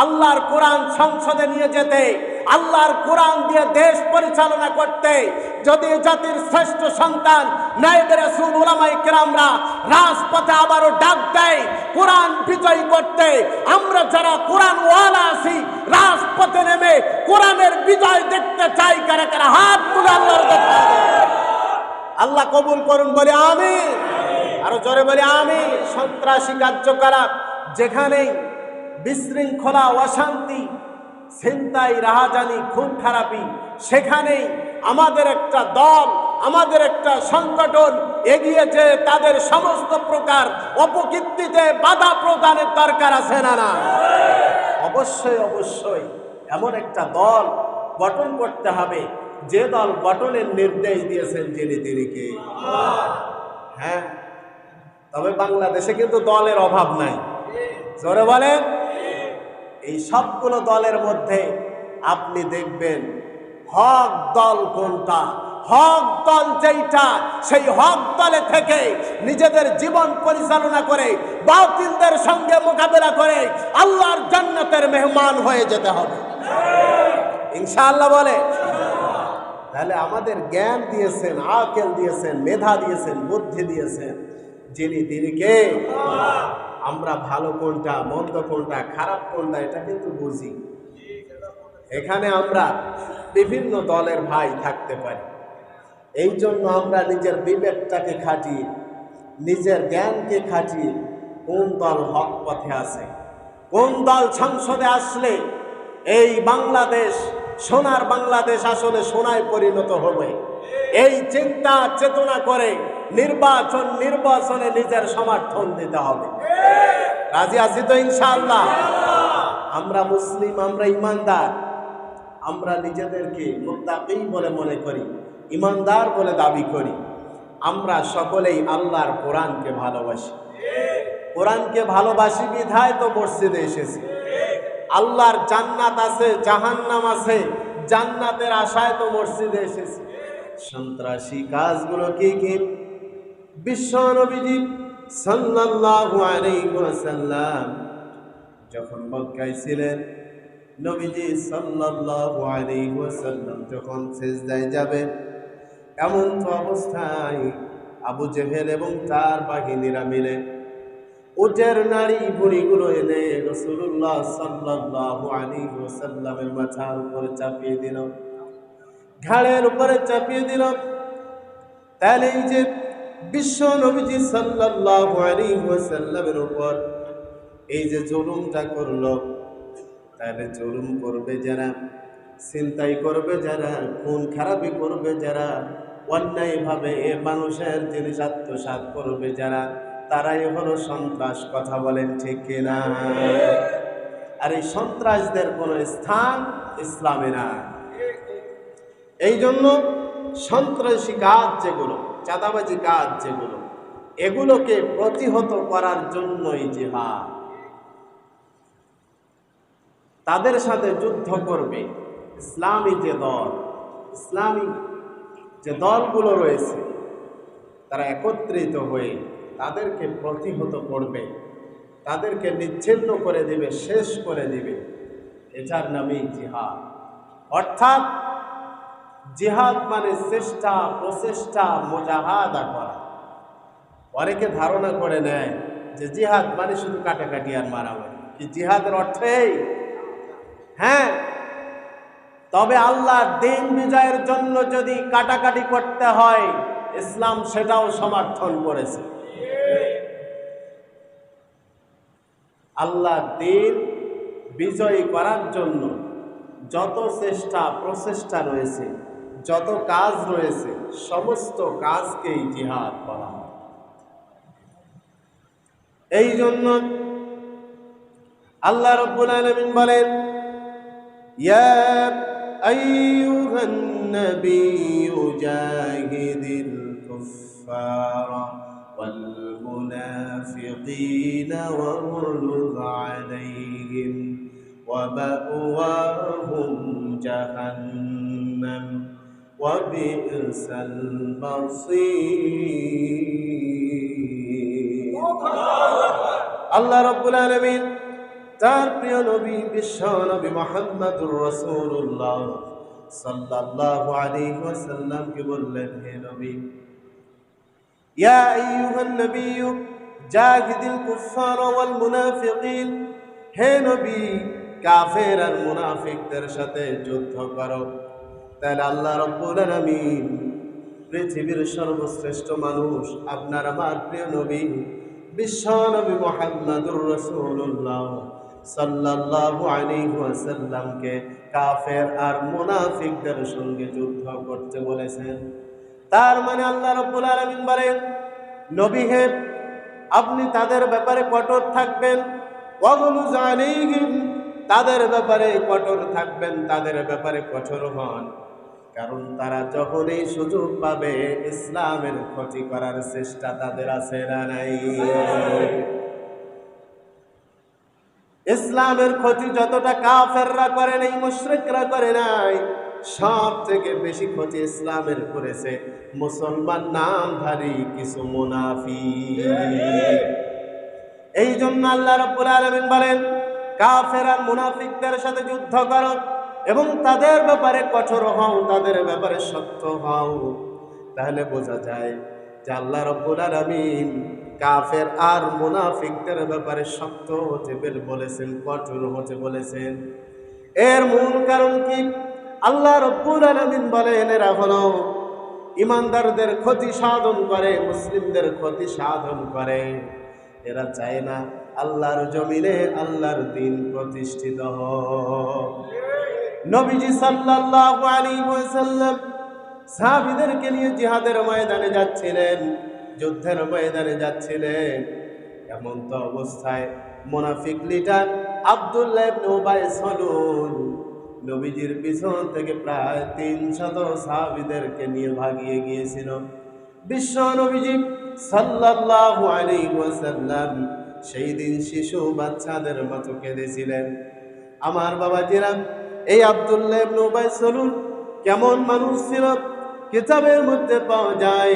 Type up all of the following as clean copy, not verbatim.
আল্লাহর কোরআন সংসদে নিয়ে যেতে, আল্লাহর কোরআন দিয়ে দেশ পরিচালনা করতে যদি জাতির শ্রেষ্ঠ সন্তান নায়েবে রাসূল উলামায়ে কেরামরা রাজপথে আবারও ডাক দেয় কোরআন বিজয় করতে, আমরা যারা কোরআন ওয়ালা আছি রাজপথে নেমে কোরআনের বিজয় দেখতে চাই। কারা কারা হাত তুলে আল্লাহর দেখা আল্লাহ কবুল করুন, বলে আমিন। আরো জোরে বলে আমিন। সন্ত্রাসী কার্যকলাপ যেখানেই বিশৃঙ্খলা, অশান্তি, ছিনতাই, রাহাজানি, খুন খারাপি, সেখানেই আমাদের একটা দল, আমাদের একটা সংগঠন এগিয়ে যে তাদের সমস্ত প্রকার অপকীর্তিতে বাধা প্রদানের দরকার আছে না? না, অবশ্যই অবশ্যই এমন একটা দল গঠন করতে হবে যে দল গঠনের নির্দেশ দিয়েছেন যিনি কে। হ্যাঁ, তবে বাংলাদেশে কিন্তু দলের অভাব নাই। জোরে বলেন। এই সবগুলো দলের মধ্যে আপনি দেখবেন হক দল কোনটা, হক দল যেইটা, সেই হক দলে থেকে নিজেদের জীবন পরিচালনা করে বাতিলদের সঙ্গে মোকাবেলা করে আল্লাহর জান্নাতের মেহমান হয়ে যেতে হবে ইনশাআল্লাহ। বলে তাহলে আমাদের জ্ঞান দিয়েছেন, আকেল দিয়েছেন, মেধা দিয়েছেন, বুদ্ধি দিয়েছেন যিনি কে। আমরা ভালো কোনটা, মন্দ কোনটা, খারাপ কোনটা এটা কিন্তু বুঝি। এখানে আমরা বিভিন্ন দলের ভাই থাকতে পারি, এই জন্য আমরা নিজের বিবেকটাকে খাটিয়ে, নিজের জ্ঞানকে খাটিয়ে কোন দল হক পথে আছে, কোন দল সংসদে আসলে এই বাংলাদেশ, সোনার বাংলাদেশ আসলে সোনায় পরিণত হবে, এই চিন্তা চেতনা করে নির্বাচনে নিজের সমর্থন দিতে হবে। রাজি আছি তো ইনশাআল্লাহ? আমরা মুসলিম, আমরা ইমানদার, আমরা নিজেদেরকে মুত্তাকি বলে মনে করি, ইমানদার বলে দাবি করি। আমরা সকলেই আল্লাহর কোরআনকে ভালোবাসি। কোরআনকে ভালোবাসি বিধায় তো মসজিদে এসেছি। আল্লাহর জান্নাত আছে, জাহান্নাম আছে, জান্নাতের আশায় তো মসজিদে এসেছি। সন্ত্রাসী কাজগুলো কি কি? বিশ্ব নবীজি সাল্লাল্লাহু আলাইহি ওয়াসাল্লাম যখন মক্কায় ছিলেন, নবীজি সাল্লাল্লাহু আলাইহি ওয়াসাল্লাম যখন সিজদায় যাবেন, এমন তো অবস্থায় আবু জেহেল এবং তার বাহিনীরা মিলে উটের নাড়ি ভুঁড়িগুলো এনে রাসূলুল্লাহ সাল্লাল্লাহু আলাইহি ওয়াসাল্লামের মাথার উপরে চাপিয়ে দিল, ঘাড়ের উপরে চাপিয়ে দিল। তাহলে এই যে বিশ্ব নবীজি সাল্লাল্লাহু আলাইহি ওয়াসাল্লামের উপর এই যে জুলুমটা করলো, তাহলে জুলুম করবে যারা, ছিনতাই করবে যারা, খুন খারাপি করবে যারা, অন্যায়ভাবে এ মানুষের জিনিস আত্মসাৎ করবে যারা, তারাই হলো সন্ত্রাস। কথা বলেন ঠিক কিনা? আর এই সন্ত্রাসদের কোনো স্থান ইসলামে না। এই জন্য সন্ত্রাসী কাজ যেগুলো, চাঁদাবাজি কাজ যেগুলো, এগুলোকে প্রতিহত করার জন্যই জিহাদ। তাদের সাথে যুদ্ধ করবে ইসলামী যে দল, ইসলামী যে দলগুলো রয়েছে, তারা একত্রিত হয়ে তাদেরকে প্রতিহত করবে, তাদেরকে নিচ্ছিন্ন করে দিবে, শেষ করে দিবে। এটার নামই জিহাদ। অর্থাৎ জিহাদ মানে চেষ্টা, প্রচেষ্টা, মুজাহাদা করা। অনেকে ধারণা করে নেয় যে জিহাদ মানে শুধু কাটাকাটি আর মারামারি। কি জিহাদের অর্থেই? হ্যাঁ, তবে আল্লাহর দ্বীন বিজয়ের জন্য যদি কাটাকাটি করতে হয়, ইসলাম সেটাও সমর্থন করেছে। আল্লাহর দ্বীন বিজয়ী করার জন্য যত চেষ্টা প্রচেষ্টা রয়েছে, যত কাজ রয়েছে, সমস্ত কাজকেই জিহাদ বলা হয়। এই জন্য আল্লাহ রাব্বুল আলামিন বলেন, ইয়া আইয়ুহান নাবিয়্যু জাহিদিল কুফফারা ওয়াল মুনাফিকিনা ওয়াগলুয আলাইহিম ওয়া মাওয়াহুম জাহান্নাম ওয়া বি'সাল মাসীর। আল্লাহ রাব্বুল আলামিন তার প্রিয় নবী বিশ্ব নবী মুহাম্মদুর রাসূলুল্লাহ সাল্লাল্লাহু আলাইহি ওয়াসাল্লামকে বললেন, হে নবী, ইয়া আইয়ুহান নবিয়্যু জাহিদিল কুফফার ওয়াল মুনাফিকিন, হে নবী কাফের আর মুনাফিকদের সাথে যুদ্ধ করো। তাহলে আল্লাহ রাব্বুল আলামিন পৃথিবীর সর্বশ্রেষ্ঠ মানুষ আপনার আমার প্রিয় নবী বিশ্ব নবী মুহাম্মদুর রাসূলুল্লাহ সাল্লাল্লাহু আলাইহি ওয়াসাল্লামকে কাফের আর মুনাফিকদের সঙ্গে যুদ্ধ করতে বলেছেন। তার মানে আল্লাহ রাব্বুল আলামিন বলেন, নবী হে, আপনি তাদের ব্যাপারে কঠোর থাকবেন, ওয়াগলুজ আলাইহিম, তাদের ব্যাপারে কঠোর থাকবেন, তাদের ব্যাপারে কঠোর হন। কারণ তারা যখন এই সুযোগ পাবে ইসলামের ক্ষতি করার চেষ্টা তাদের আছে না নাই? ইসলামের ক্ষতি যতটা কাফেররা করে নাই, মুশরিকরা করে নাই, সব থেকে বেশি ক্ষতি ইসলামের করেছে মুসলমান নামধারী কিছু মুনাফিক। এই জন্য আল্লাহ রাব্বুল আলামিন বলেন, কাফের আর মুনাফিকদের সাথে যুদ্ধ করো এবং তাদের ব্যাপারে কঠোর হও, তাদের ব্যাপারে শক্ত হও। তাহলে বোঝা যায় যে আল্লাহ রাব্বুল আলামিন কাফের আর মুনাফিকদের ব্যাপারে শক্ত হতে বলেছেন, কঠোর হতে বলেছেন। এর মূল কারণ কি? আল্লাহ রাব্বুল আলামিন বলেন, এরা হলো ইমানদারদের ক্ষতি সাধন করে, মুসলিমদের ক্ষতি সাধন করে। এরা চায় না আল্লাহর জমিনে আল্লাহর দ্বীন প্রতিষ্ঠিত হোক। নবীজি সাল্লাল্লাহু আলাইহি ওয়াসাল্লাম সাহাবীদেরকে নিয়ে জিহাদের ময়দানে যাচ্ছিলেন, যুদ্ধের ময়দানে যাচ্ছিলেন। এমন তো অবস্থায় মুনাফিক লিডার আব্দুল্লাহ ইবনে উবাই সালুল নবীজির পিছন থেকে প্রায় 300 সাহাবীদেরকে নিয়ে ভাগিয়ে গিয়েছিল। বিশ্ব নবীজি সাল্লাল্লাহু আলাইহি ওয়াসাল্লাম সেই দিন শিশু বাচ্চাদের মতো কেঁদেছিলেন। আমার বাবাজিরা, এই আব্দুল্লাহ ইবনে উবাই সালুল কেমন মানুষ ছিল? কিতাবের মধ্যে পাওয়া যায়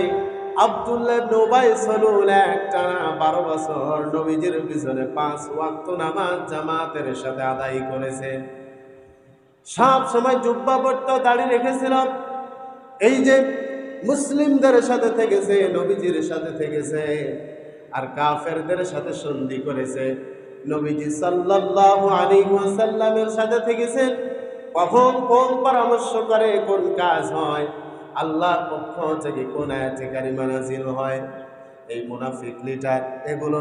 আব্দুল্লাহ ইবনে উবাই সালুল একটানা 12 বছর নবীজির পিছনে 5 ওয়াক্ত নামাজ জামাতের সাথে আদায় করেছে। সব সময় জুব্বা পরতো, দাড়ি রেখেছিল। এই যে মুসলিমদের সাথে থেকেছে, নবীজির সাথে থেকেছে, আর কাফেরদের সাথে সন্ধি করেছে। নবীজি সাল্লাল্লাহু আলাইহি ওয়াসাল্লামের সাথে থেকেছে। কখন কোন পরামর্শ করে, কোন কাজ হয়, আল্লাহর পক্ষ থেকে কোন আয়াতে কারিমা নাযিল হয়, এই মুনাফিক লিডার এগুলো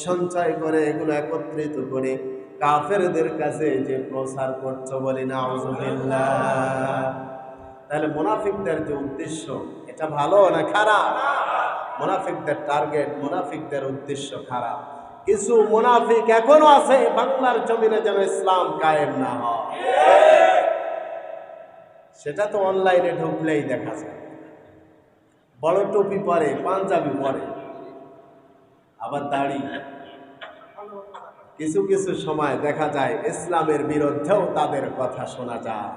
সঞ্চয় করে, এগুলো একত্রিত করে কাফেরদের কাছে যে প্রচার করতে, বলি নাউযুবিল্লাহ। তাহলে মুনাফিকদের যে উদ্দেশ্য, এটা ভালো না খারাপ? মুনাফিকদের টার্গেট, মুনাফিকদের উদ্দেশ্য খারাপ। কিছু মুনাফিক এখনো আছে বাংলার জমিনে যেন ইসলাম কায়েম না হয়। সেটা তো অনলাইনে ঢুকলেই দেখা যায়। বড় টুপি পরে, পাঞ্জাবি পরে, আবার দাড়ি। কিছু কিছু সময় দেখা যায় ইসলামের বিরুদ্ধেও তাদের কথা শোনা যায়।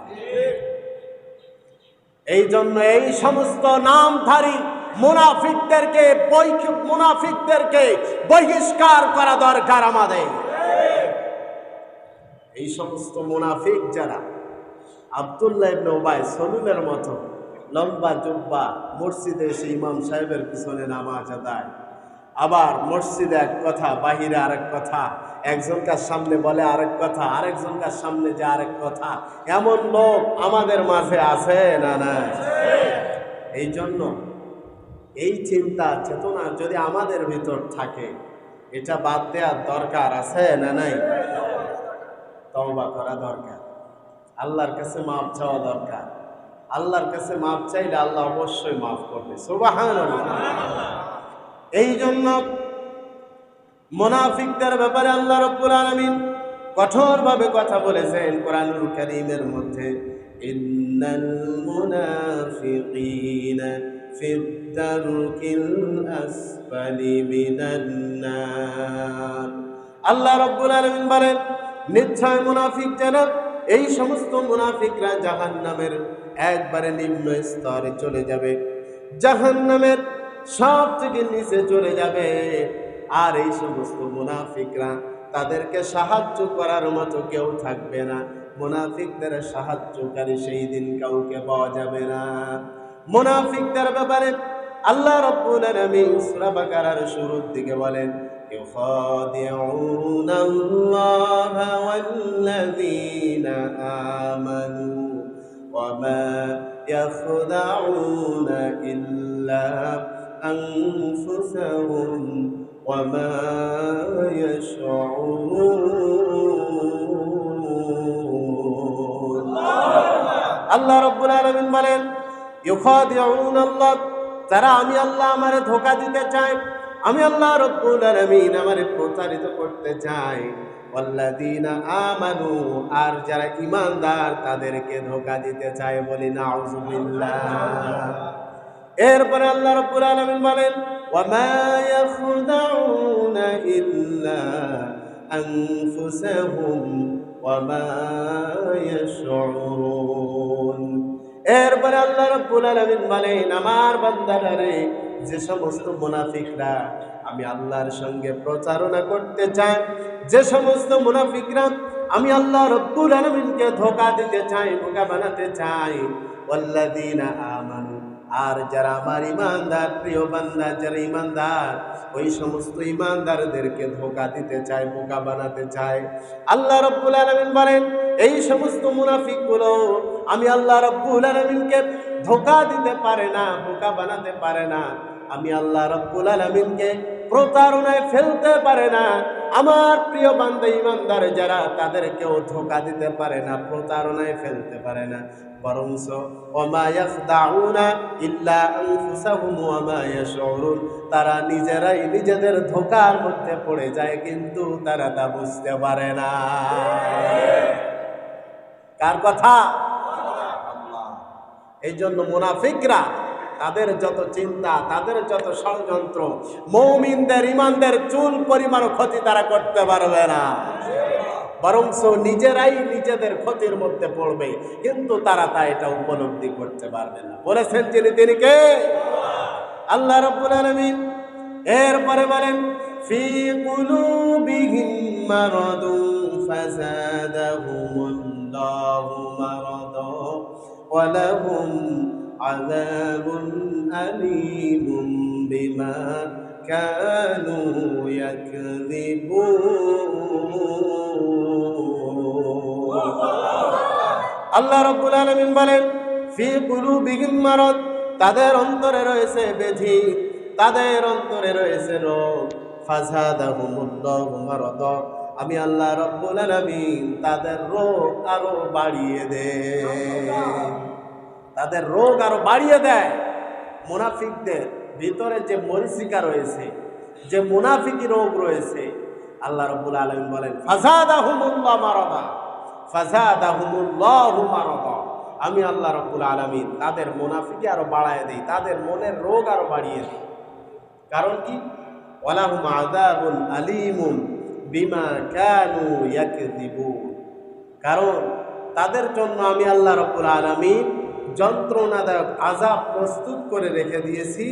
এই জন্য এই সমস্ত নামধারী মুনাফিকদেরকে বহিষ্কার করা দরকার আমাদের। এই সমস্ত মুনাফিক যারা আব্দুল্লাহ ইবনে উবাই সালুলের মতো লম্বা জুব্বা, মসজিদে এসে ইমাম সাহেবের পিছনে নামাজ আদায়, আবার মসজিদে এক কথা, বাহিরে আরেক কথা, একজনকার সামনে বলে আরেক কথা, আরেকজনকার সামনে যে আরেক কথা, এমন লোক আমাদের মাঝে আছে না? না। এই জন্য এই চিন্তা চেতনা যদি আমাদের ভিতর থাকে, এটা বাদ দেওয়ার দরকার আছে না নাই? তওবা করা দরকার, আল্লাহর কাছে মাফ চাওয়া দরকার। আল্লাহর কাছে মাফ চাইলে আল্লাহ অবশ্যই মাফ করবে, সুবহানাল্লাহ। এই জন্য মুনাফিকদের ব্যাপারে আল্লাহ রাব্বুল আলামিন কঠোরভাবে কথা বলেছেন কোরআনুল কারীমের মধ্যে, ইন্নাল মুনাফিকিনা ফিদ দারকিল আসফালি মিনান নার। আল্লাহ রাব্বুল আলামিন বলেন, নিশ্চয় মুনাফিক যারা, এই সমস্ত মুনাফিকরা জাহান্নামের একবারে নিম্ন স্তরে চলে যাবে, জাহান্নামের সব থেকে নিচে চলে যাবে। আর এই সমস্ত মুনাফিকরা তাদেরকে সাহায্য করার মতো কেউ থাকবে না। মুনাফিকদের সাহায্যকারী সেই দিন কাউকে পাওয়া যাবে না। মুনাফিকদের ব্যাপারে আল্লাহ রাব্বুল আলামিন সূরা বাকারার শুরুর দিকে বলেন, ইউখাদিউনাল্লাহা ওয়াল্লাযীনা আমানু ওয়া মা ইয়াখদাউনা ইল্লা আনফুসাহুম ওয়া মা ইয়াশউরুন। আল্লাহ রাব্বুল আলামিন বলেন, ইউখাদিউনাল্লাহ, যারা আমি আল্লাহ আমারে ধোঁকা দিতে চাই, আমি আল্লাহ রাব্বুল আলামিন আমারে প্রতারিত করতে চাই, ওয়াল্লাযীনা আমানু, আর যারা ঈমানদার তাদেরকে ধোঁকা দিতে চায়। বলি নাউযুবিল্লাহ। এরপরে আল্লাহ রাব্বুল আলামিন বলেন, ওয়া মা ইয়াখদাউনা ইল্লা আনফুসাহুম ওয়া মা ইয়াশউরুন। এরপরে আল্লাহ রাব্বুল আলামিন বলেন, আমার বান্দারা রে, যে সমস্ত মুনাফিকরা আমি আল্লাহর সঙ্গে প্রচারণা করতে চায়, যে সমস্ত মুনাফিকরা আমি আল্লাহ রাব্বুল আলামিনকে ধোঁকা দিতে চাই, বোকা বানাতে চাই, ওয়াল্লাযীনা আমানু, আর যারা আমার ঈমানদার প্রিয় বান্দা, যারা ঈমানদার, ওই সমস্ত ঈমানদারদেরকে ধোঁকা দিতে চায়, বোকা বানাতে চায়। আল্লাহ রাব্বুল আলামিন বলেন, এই সমস্ত মুনাফিকগুলো আমি আল্লাহ রাব্বুল আলামিনকে ধোঁকা দিতে পারে না, বোকা বানাতে পারে না, আমি আল্লাহ রাব্বুল আলামিনকে প্রতারণায় ফেলতে পারে না। আমার প্রিয় বান্দা ঈমানদার যারা, তাদেরকেও ধোঁকা দিতে পারে না, প্রতারণায় ফেলতে পারে না। বরঞ্চ ওয়ামা ইয়াখদাউনা ইল্লা আনফুসাহুম ওয়া মা ইয়াশউরুন, তারা নিজেরাই নিজেদের ধোঁকার মধ্যে পড়ে যায়, কিন্তু তারা তা বুঝতে পারে না। কার কথা? আল্লাহ। এই জন্য মুনাফিকরা, তাদের যত চিন্তা, তাদের যত ষড়যন্ত্র, মুমিনদের ঈমানদের চুল পরিমাণও ক্ষতি তারা করতে পারবে না, বরঞ্চ নিজেরাই নিজেদের ক্ষতির মধ্যে পড়বে, কিন্তু তারা তা এটা উপলব্ধি করতে পারবে না। বলেছেন যিনি, তিনি কে? আল্লাহ রাব্বুল আলামিন। এরপরে বলেন, ফি কুলুবিহিম মারাদুন ফাযাদাহুমুল্লাহু মারাদা ওয়া লাহুম আযাবুন আলীমুম বিমা কানু ইয়াকযিবুন। আল্লাহ রাব্বুল আলামিন বলেন, ফি কুলুবিহিম মারাদ, তাদের অন্তরে রয়েছে ব্যাধি, তাদের অন্তরে রয়েছে রোগ। ফাযাদাহুমুল্লাহু মারাদা, আমি আল্লাহ রাব্বুল আলামিন তাদের রোগ আরো বাড়িয়ে দেয়, তাদের রোগ আরো বাড়িয়ে দেয়। মুনাফিকদের ভিতরে যে মরিচিকা রয়েছে, যে মুনাফিকি রোগ রয়েছে, আল্লাহ রাব্বুল আলামিন বলেন, ফাযাদাহুমুল্লাহু মারাদা, ফাযাদাহুমুল্লাহু মারাদা, আমি আল্লাহ রাব্বুল আলামিন তাদের মুনাফিকি আরো বাড়ায় দেই, তাদের মনের রোগ আরো বাড়িয়ে দেই। কারণ কি? ওয়ালাহুম আযাবুন আলীমুম বিমা কানু ইয়াকযিবুন, কারণ তাদের জন্য আমি আল্লাহ রাব্বুল আলামিন যন্ত্রণাদায়ক আযাব প্রস্তুত করে রেখে দিয়েছি।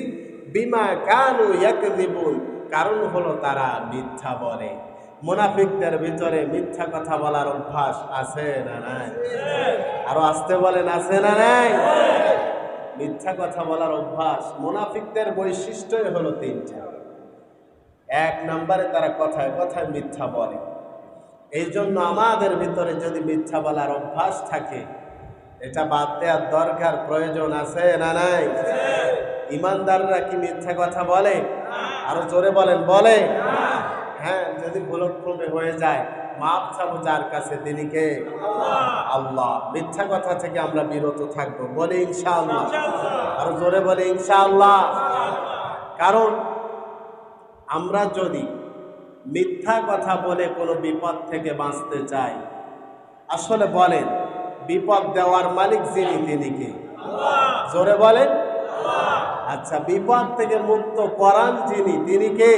বিমা কানু ইয়াকযিবুন, কারণ হলো তারা মিথ্যা বলে। মুনাফিকদের ভিতরে মিথ্যা কথা বলার অভ্যাস আছে না নাই? আরো আসতে বলেন, আছে না নাই? মিথ্যা কথা বলার অভ্যাস মুনাফিকদের বৈশিষ্ট্যই হলো তিনটা। এক নম্বরে তারা কথায় কথায় মিথ্যা বলে। এই জন্য আমাদের ভিতরে যদি মিথ্যা বলার অভ্যাস থাকে, এটা বাদ দেওয়ার দরকার, প্রয়োজন আছে না নাই? ঈমানদাররা কি মিথ্যা কথা বলে? আরো জোরে বলেন, বলে? হ্যাঁ, যদি ভুলক্রমে হয়ে যায় মাপ চাবো যার কাছে, তিনি কে? আল্লাহ। মিথ্যা কথা থেকে আমরা বিরত থাকবো, বলে ইনশাআল্লাহ। আরো জোরে বলে ইনশাআল্লাহ। কারণ আমরা যদি মিথ্যা কথা বলে কোনো বিপদ থেকে বাঁচতে চাই, আসলে বলেন বিপদ দেওয়ার মালিক যিনি, তিনি কে? জোরে বলেন। আচ্ছা, বিপদ থেকে মুক্ত করান যিনি, তিনি কে?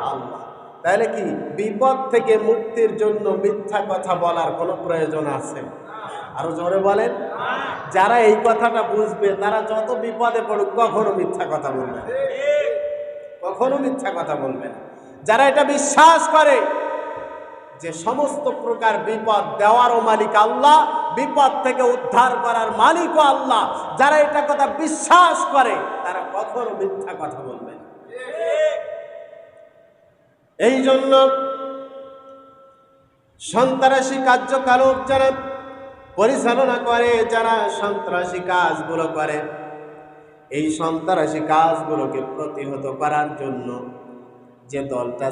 আল্লাহ। তাহলে কি বিপদ থেকে মুক্তির জন্য মিথ্যা কথা বলার কোনো প্রয়োজন আছে? আরো জোরে বলেন। যারা এই কথাটা বুঝবে তারা যত বিপদে পড়ুক কখনো মিথ্যা কথা বলবে না, কখনো মিথ্যা কথা বলবে না। যারা এটা বিশ্বাস করে যে সমস্ত প্রকার বিপদ দেওয়ারও মালিক আল্লাহ, বিপদ থেকে উদ্ধার করার মালিকও আল্লাহ। যারা এটা কথা বিশ্বাস করে তারা কখনো মিথ্যা কথা বলবে না। এই জন্য সন্ত্রাসী কার্যকলাপ যারা পরিচালনা করে, যারা সন্ত্রাসী কাজগুলো করে, এই সন্ত্রাসী কাজগুলোকে প্রতিহত করার জন্য যে দলটা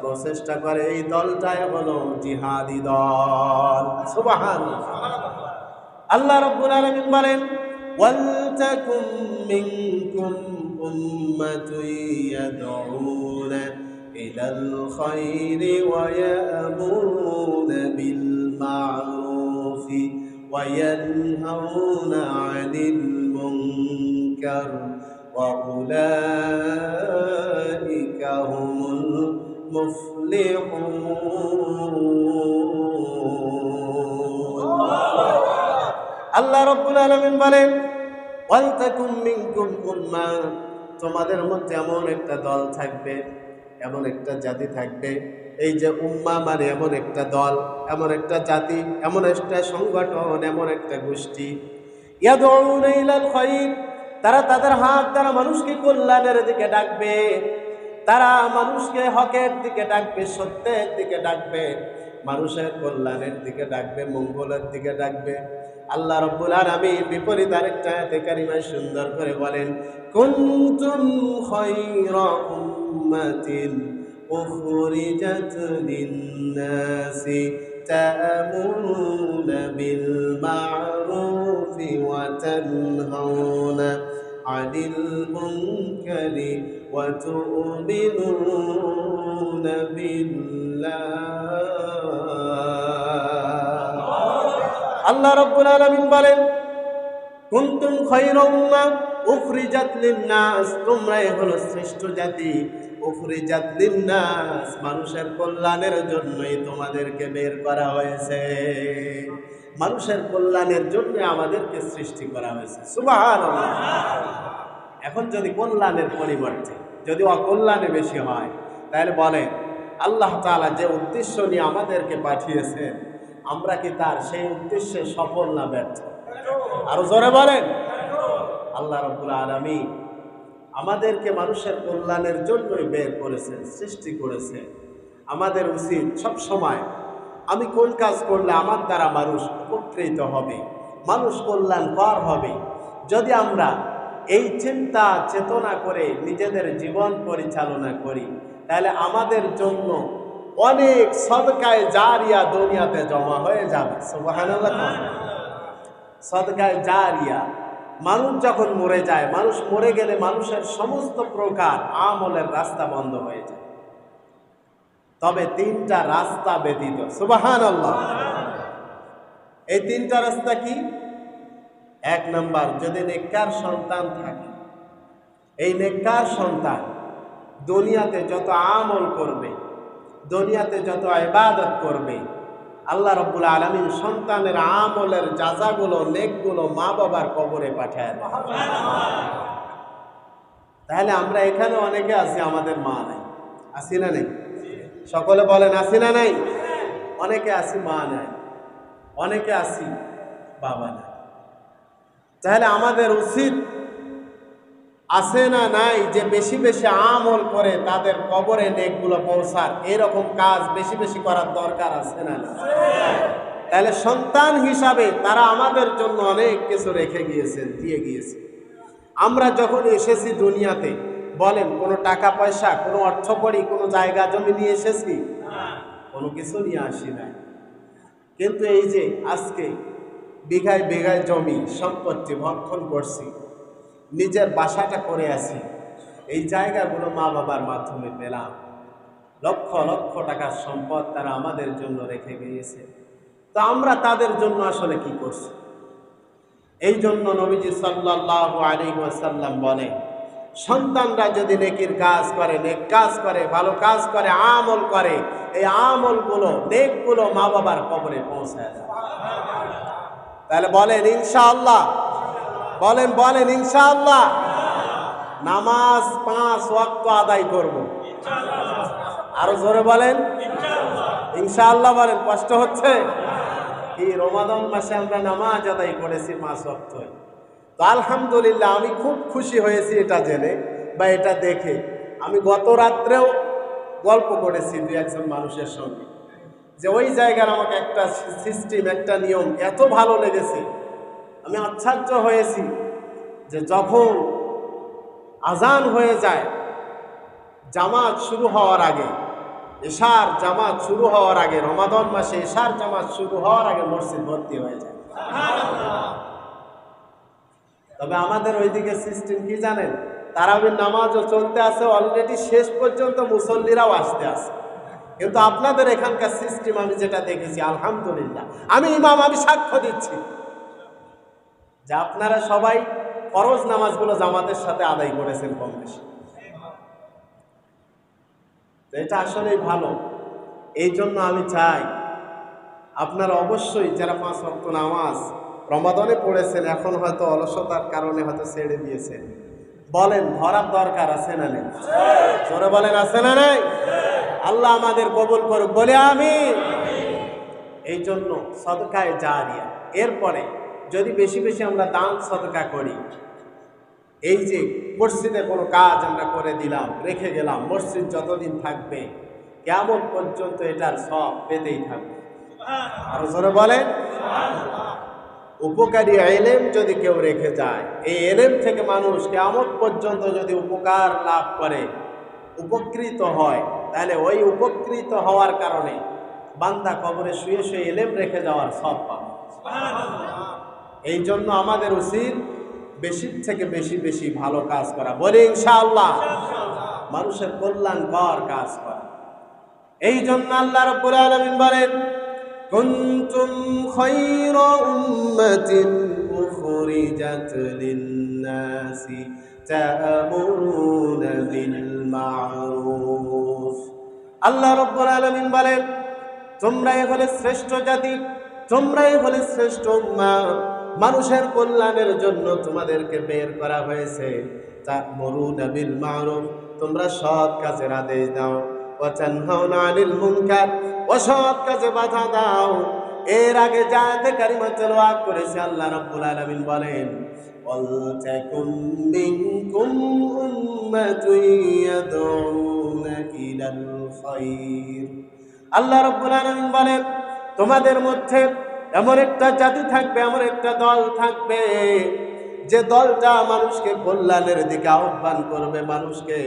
প্রচেষ্টা করে, এই দলটাই হলো জিহাদি দল। সুবহানাল্লাহ। আল্লাহ রাব্বুল আলামিন বলেন, ওয়ালতাকুম মিনকুম উম্মাতুন ইয়াদউনা ইলাল খায়রি ওয়া ইয়ামুরুনা বিল মা'রুফি ওয়া ইয়ানহাউনা আনিল মুনকার ওয়া উলাইকা হুমুল মুফলিহুন। আল্লাহ রাব্বুল আলামিন বলেন, ওয়ালতাকুম মিনকুম উম্মাহ, তোমাদের মধ্যে এমন একটা দল থাকবে, এমন একটা জাতি থাকবে। এই যে উম্মাহ মানে এমন একটা দল, এমন একটা জাতি, এমন একটা সংগঠন, এমন একটা গোষ্ঠী। ইয়াদউনা ইলাল খায়র, তারা তাদের হাত দ্বারা মানুষকে কল্যাণের দিকে ডাকবে, তারা মানুষকে হকের দিকে ডাকবে, সত্যের দিকে ডাকবে, মানুষের কল্যাণের দিকে ডাকবে, মঙ্গলের দিকে ডাকবে। আল্লাহ রাব্বুল আলামিন বিপরীত আরেকটা আয়াতে কারিমায় সুন্দর করে বলেন, কুনতুম খায়রা উম্মাতিন উখরিজাত লিন-নাসি তা'মুরুনা বিল মা'রুফি ওয়া তানহাউনা আনিল মুনকারি ওয়া তু'মিনুনা বিল্লাহ। আল্লাহ রাব্বুল আলামিন বলেন, কুনতুম খায়রা উম্মাহ উখরিজাত লিন-নাস, তোমরাই হলো শ্রেষ্ঠ জাতি। উখরিজাত লিন-নাস, মানুষের কল্যাণের জন্যই তোমাদেরকে বের করা হয়েছে, মানুষের কল্যাণের জন্য আমাদেরকে সৃষ্টি করা হয়েছে। সুবহানাল্লাহ। এখন যদি কল্যাণের পরিবর্তে যদি অকল্যাণে বেশি হয়, তাহলে বলেন আল্লাহ তাআলা যে উদ্দেশ্য নিয়ে আমাদেরকে পাঠিয়েছেন, আমরা কি তার সেই উদ্দেশ্যে সফল না ব্যর্থ? আরো জোরে বলেন। আল্লাহ রাব্বুল আলামিন আমাদেরকে মানুষের কল্যাণের জন্যই বের করেছেন, সৃষ্টি করেছেন। আমাদের উচিত সব সময় আমি কোন কাজ করলে আমার দ্বারা মানুষ উপকৃত হবে, মানুষ কল্যাণকর হবে, যদি আমরা এই চিন্তা চেতনা করে নিজেদের জীবন পরিচালনা করি, তাহলে আমাদের জন্য অনেক সদকায়ে জারিয়া দুনিয়াতে জমা হয়ে যাবে। সুবহানাল্লাহ। সদকায়ে জারিয়া, মানুষ যখন মরে যায়, মানুষ মরে গেলে মানুষের সমস্ত প্রকার আমলের রাস্তা বন্ধ হয়ে যায়, তবে তিনটা রাস্তা ব্যতীত। সুবহানাল্লাহ। এই তিনটা রাস্তা কি? এক নাম্বার, যদি নেককার সন্তান থাকে, এই নেককার সন্তান দুনিয়াতে যত আমল করবে, দুনিয়াতে যত ইবাদত করবে, আল্লাহ রাব্বুল আলামিন সন্তানের আমলের জাযাগুলো, নেকগুলো মা বাবার কবরে পাঠায় দেন। তাহলে আমরা এখানে অনেকে আছি, আমাদের মা নাই, আছি না নেই? সকলে বলেন আছি না নাই? অনেকে আছি মা নাই, অনেকে আছি বাবা নাই। তাহলে আমাদের উচিত আছে না নাই যে বেশি বেশি আমল করে তাদের কবরে নেকগুলো পৌঁছার, এরকম কাজ বেশি বেশি করার দরকার আছে না? তাহলে সন্তান হিসাবে তারা আমাদের জন্য অনেক কিছু রেখে গিয়েছেন, দিয়ে গিয়েছে। আমরা যখন এসেছি দুনিয়াতে, বলেন কোনো টাকা পয়সা, কোনো অর্থকড়ি, কোনো জায়গা জমি নিয়ে এসেছি? কোনো কিছু নিয়ে আসি নাই। কিন্তু এই যে আজকে বিঘায় বিঘায় জমি সম্পত্তি ভক্ষণ করছি, নিজের বাসাটা করে আছি, এই জায়গাগুলো মা বাবার মাধ্যমে পেলাম। লক্ষ লক্ষ টাকার সম্পদ তারা আমাদের জন্য রেখে গিয়েছে। তো আমরা তাদের জন্য আসলে কি করছি? এই জন্য নবীজি সাল্লাল্লাহু আলাইহি ওয়াসাল্লাম বলে, সন্তানরা যদি নেকির কাজ করে, নেক কাজ করে, ভালো কাজ করে, আমল করে, এই আমলগুলো, নেকগুলো মা বাবার কবরে পৌঁছায় যায়। তাহলে বলেন ইনশাআল্লাহ, বলেন ইনশাআল্লাহ। নামাজ 5 ওয়াক্ত আদায় করব, আরো জোরে বলেন। ইনশাআল্লাহ বলেন, কষ্ট হচ্ছে কি? রমাদান মাসে আমরা নামাজ আদায় করেছি 5 ওয়াক্ত। তো আলহামদুলিল্লাহ আমি খুব খুশি হয়েছি এটা জেনে বা এটা দেখে। আমি গত রাত্রেও গল্প করেছি দু একজন মানুষের সঙ্গে, যে ওই জায়গার আমাকে একটা সিস্টেম, একটা নিয়ম এত ভালো লেগেছে, আমি আশ্চর্য হয়েছি যে যখন আজান হয়ে যায় জামাত শুরু হওয়ার আগে, এশার জামাত শুরু হওয়ার আগে, রমাদান মাসে এশার জামাত শুরু হওয়ার আগে মসজিদ ভর্তি হয়ে যায়। তবে আমাদের ওইদিকে সিস্টেম কি জানেন? তারাবির নামাজও চলতে আছে, অলরেডি শেষ পর্যন্ত মুসল্লিরাও আসতে আছে। কিন্তু আপনাদের এখানকার সিস্টেম আমি যেটা দেখেছি, আলহামদুলিল্লাহ, আমি ইমাম, আমি সাক্ষ্য দিচ্ছি যে আপনারা সবাই ফরজ নামাজগুলো জামাতের সাথে আদায় করেছেন কম বেশি। এটা আসলেই ভালো। এই জন্য আমি চাই আপনারা অবশ্যই যারা 5 ওয়াক্ত নামাজ রমাদানে পড়েছেন, এখন হয়তো অলসতার কারণে হয়তো ছেড়ে দিয়েছেন, বলেন ধরার দরকার আছে না নেই? জোরে বলেন, আছে না নাই? আল্লাহ আমাদের কবুল করুক, বলে আমিন। এই জন্য সদকায়ে জারিয়া, এরপরে যদি বেশি বেশি আমরা দান সদকা করি, এই যে মসজিদে কোনো কাজ আমরা করে দিলাম, রেখে গেলাম, মসজিদ যতদিন থাকবে কিয়ামত পর্যন্ত এটার সব পেতেই থাকবে। আর জোরে বলেন, উপকারী এলেম যদি কেউ রেখে যায়, এই এলেম থেকে মানুষ কিয়ামত পর্যন্ত যদি উপকার লাভ করে, উপকৃত হয়, তাহলে ওই উপকৃত হওয়ার কারণে বান্দা কবরে শুয়ে শুয়ে এলেম রেখে যাওয়ার সব পাবে। এই জন্য আমাদের উচিত বেশি থেকে বেশি বেশি ভালো কাজ করা, বলি ইনশাআল্লাহ, মানুষের কল্যাণকর কাজ করা। এই জন্য আল্লাহ রাব্বুল আলামিন বলেন, কুনতুম খায়রা উম্মাতিন উখরিজাত লিন-নাসি তা'মুরুনা বিল মা'রুফ। আল্লাহ রাব্বুল আলামিন বলেন, তোমরাই হলে শ্রেষ্ঠ জাতি, তোমরাই হলে শ্রেষ্ঠ উম্মাহ, মানুষের কল্যাণের জন্য তোমাদেরকে বের করা হয়েছে। তা'মুরুনা বিল মা'রুফ, তোমরা সৎ কাজের আদেশ দাও, ওয়া তানহাউনা আনিল মুনকার, অসৎ কাজে বাধা দাও। এর আগে জায়াতে কারিমা তেলাওয়াত করেছে, আল্লাহ রাব্বুল আলামিন বলেন, ওয়াল তাকুম মিনকুম উম্মাতুন ইয়াদউনা ইলাল খায়র। আল্লাহ রাব্বুল আলামিন বলেন, তোমাদের মধ্যে এমন একটা জাতি থাকবে, এমন একটা দল থাকবে, যে দলটা মানুষকে কল্যাণের দিকে আহ্বান করবে, মানুষকে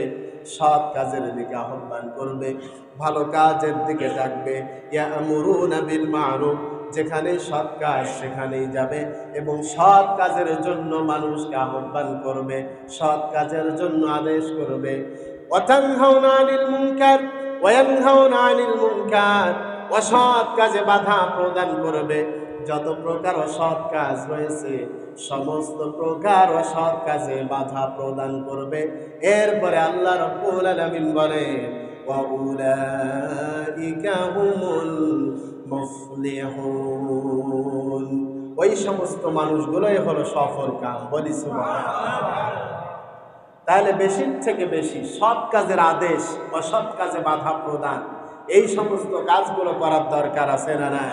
সৎ কাজের দিকে আহ্বান করবে, ভালো কাজের দিকে ডাকবে। ইয়ামুরুনা বিল মা'রুফ, যেখানে সৎ কাজ সেখানেই যাবে এবং সৎ কাজের জন্য মানুষকে আহ্বান করবে, সৎ কাজের জন্য আদেশ করবে। ওয়া তানহাউনা আনিল মুনকার ওয়া ইয়ানহাউনা আনিল মুনকার, অসৎ কাজে বাধা প্রদান করবে। যত প্রকার অসৎ কাজ রয়েছে সমস্ত প্রকার অসৎ কাজে বাধা প্রদান করবে। এরপরে আল্লাহ রাব্বুল আলামিন বলেন, ওয়া উলাইকা হুমুল মুফলিহুন, ওই সমস্ত মানুষগুলোই হলো সফল কাম, বলি সুবহানাল্লাহ। তাহলে বেশি থেকে বেশি সৎ কাজের আদেশ, অসৎ কাজে বাধা প্রদান, এই সমস্ত কাজগুলো করার দরকার আছে না নাই?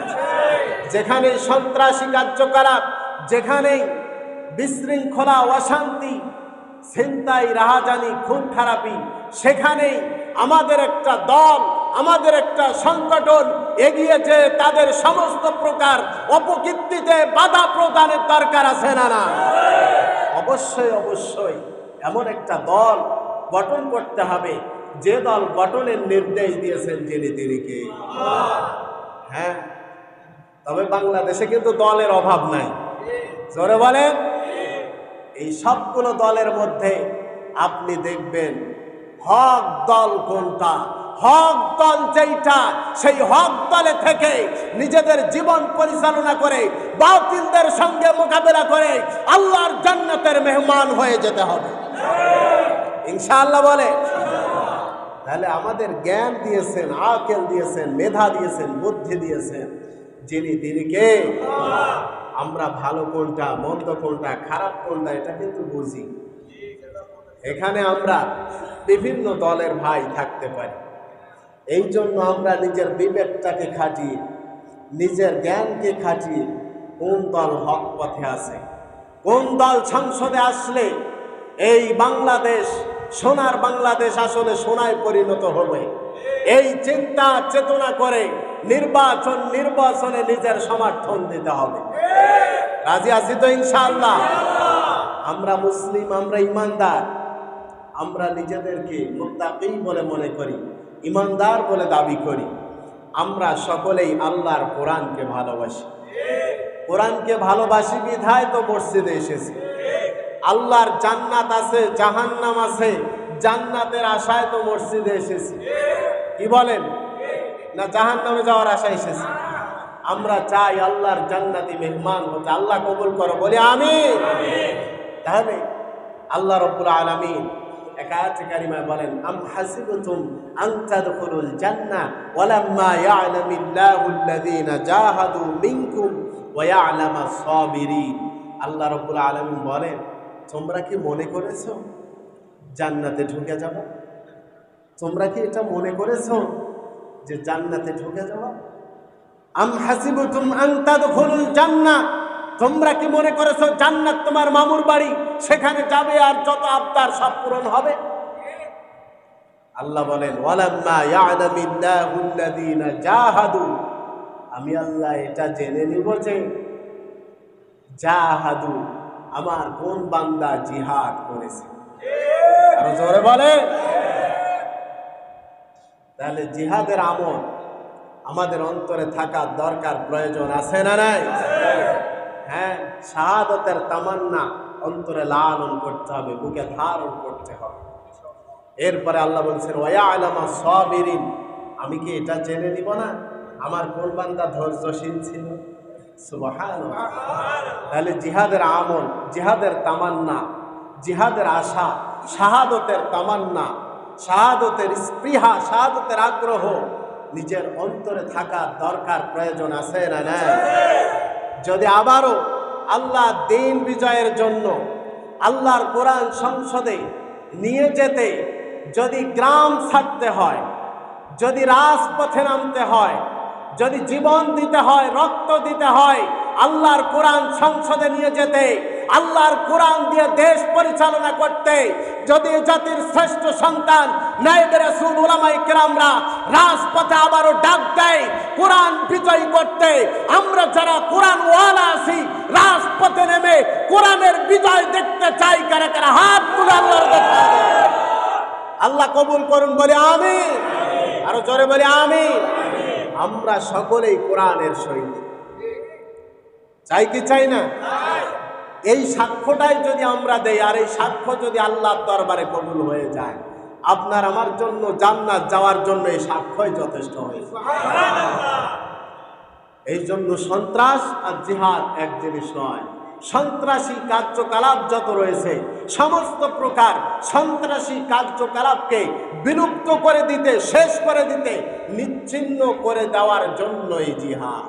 যেখানে সন্ত্রাসী কার্যকলাপ, যেখানে বিশৃঙ্খলা, অশান্তি, ছিনতাই, রাহাজানি, খুন খারাপি, সেখানেই আমাদের একটা দল, আমাদের একটা সংগঠন এগিয়ে যে তাদের সমস্ত প্রকার অপকীর্তিতে বাধা প্রদানের দরকার আছে না না? অবশ্যই অবশ্যই এমন একটা দল গঠন করতে হবে, যে দল গঠনের নির্দেশ দিয়েছেন তিনি কে? হ্যাঁ, তবে বাংলাদেশে কিন্তু দলের অভাব নাই, জোরে বলেন। এই সবগুলো দলের মধ্যে আপনি দেখবেন হক দল কোনটা, হক দল যেইটা, সেই হক দলে থেকে নিজেদের জীবন পরিচালনা করে বাতিলদের সঙ্গে মোকাবেলা করে আল্লাহর জান্নাতের মেহমান হয়ে যেতে হবে, ইনশাআল্লাহ বলে। তাহলে আমাদের জ্ঞান দিয়েছেন, আকেল দিয়েছেন, মেধা দিয়েছেন, বুদ্ধি দিয়েছেন তিনি কে? আমরা ভালো কোনটা, মন্দ কোনটা, খারাপ কোনটা এটা কিন্তু বুঝি। এখানে আমরা বিভিন্ন দলের ভাই থাকতে পারি, এই জন্য আমরা নিজের বিবেকটাকে খাটিয়ে, নিজের জ্ঞানকে খাটিয়ে কোন দল হক পথে আছে, কোন দল সংসদে আসলে এই বাংলাদেশ, সোনার বাংলাদেশ আসলে সোনায় পরিণত হবে, এই চিন্তা চেতনা করে নির্বাচনে নিজের সমর্থন দিতে হবে। রাজি আছি তো ইনশাআল্লাহ? আমরা মুসলিম, আমরা ইমানদার, আমরা নিজেদেরকে মুত্তাকি বলে মনে করি, ইমানদার বলে দাবি করি। আমরা সকলেই আল্লাহর কোরআনকে ভালোবাসি। কোরআনকে ভালোবাসি বিধায় তো মসজিদে এসেছি। আল্লাহর জান্নাত আছে, জাহান্নাম আছে, জান্নাতের আশায় তো মসজিদে এসেছি। কি বলেন? না জাহান্নামে যাওয়ার আশায় এসেছি? আমরা চাই আল্লাহর জান্নাতি মেহমান হতে। আল্লাহ কবুল করো, বলি আমিন। তাহলে আল্লাহ রাব্বুল আলামিন এক আয়াতে কারিমায় বলেন, আম হাসিবতুম আন তাদখুলুল জান্নাহ ওয়ালাম্মা ইয়া'লামিল্লাহুল্লাযীনা জাহাদু মিনকুম ওয়া ইয়া'লামাস সাবিরিন। আল্লাহ রাব্বুল আলামিন বলেন, তোমরা কি মনে করেছো জান্নাতে ঢুকে যাবে? তোমরা কি এটা মনে করেছো যে জান্নাতে ঢুকে যাবে? আম হাসিবতুম আন তাদখুলুল জান্নাহ, তোমরা কি মনে করেছো জান্নাত তোমার মামুর বাড়ি, সেখানে যাবে আর যত আবদার সব পূরণ হবে? আল্লাহ বলেন, ওয়ালাম্মা ইয়া'লামিল্লাহুল্লাযীনা জাহাদু, আমি আল্লাহ এটা জেনে নিব যে জাহাদু, আমার কোন বান্দা জিহাদ করেছে। আরো জোরে বলে। তাহলে জিহাদের আমল আমাদের অন্তরে থাকার দরকার, প্রয়োজন আছে না নাই? হ্যাঁ, শাহাদাতের তামান্না অন্তরে লালন করতে হবে, বুকে ধারণ করতে হবে। এরপরে আল্লাহ বলছেন, ওয়া ইয়া'লামাস সাবিরিন, আমি কি এটা জেনে নিব না আমার কোন বান্দা ধৈর্যশীল ছিল? সুবহানাল্লাহ। তাহলে জিহাদের আমল, জিহাদের তামান্না, জিহাদের আশা, শাহাদাতের তামান্না, শাহাদাতের স্পৃহা, শাহাদাতের আগ্রহ নিজের অন্তরে থাকা দরকার, প্রয়োজন আছে না নাই? যদি আবারও আল্লাহ দ্বীন বিজয়ের জন্য আল্লাহর কোরআন সংসদে নিয়ে যেতে যদি গ্রাম ছাড়তে হয়, যদি রাজপথে নামতে হয়, যদি জীবন দিতে হয়, রক্ত দিতে হয়, আল্লাহর কোরআন সংসদে নিয়ে যেতে, আল্লাহর কোরআন দিয়ে দেশ পরিচালনা করতে যদি জাতির শ্রেষ্ঠ সন্তান নায়েবে রাসূল উলামায়ে কেরামরা রাজপথে আবারও ডাক দেয় কোরআন বিজয় করতে, আমরা যারা কোরআন ওয়ালা আছি রাজপথে নেমে কোরআনের বিজয় দেখতে চাই। কারা কারা হাত তুলে আল্লাহর কাছে? আল্লাহ কবুল করুন, বলি আমিন। আরো জোরে বলি আমিন। আমরা সকলেই কোরআনের সৈনিক, চাই কি চাই না? এই সাক্ষ্যটাই যদি আমরা দেই, আর এই সাক্ষ্য যদি আল্লাহর দরবারে কবুল হয়ে যায়, আপনার আমার জন্য জান্নাত যাওয়ার জন্য এই সাক্ষ্যই যথেষ্ট হয়েছে। এই জন্য সন্ত্রাস আর জিহাদ এক জিনিস নয়। সন্ত্রাসী কার্যকলাপ যত রয়েছে, সমস্ত প্রকার সন্ত্রাসী কার্যকলাপকে বিলুপ্ত করে দিতে, শেষ করে দিতে, নিচ্ছিন্ন করে দেওয়ার জন্যই জিহাদ।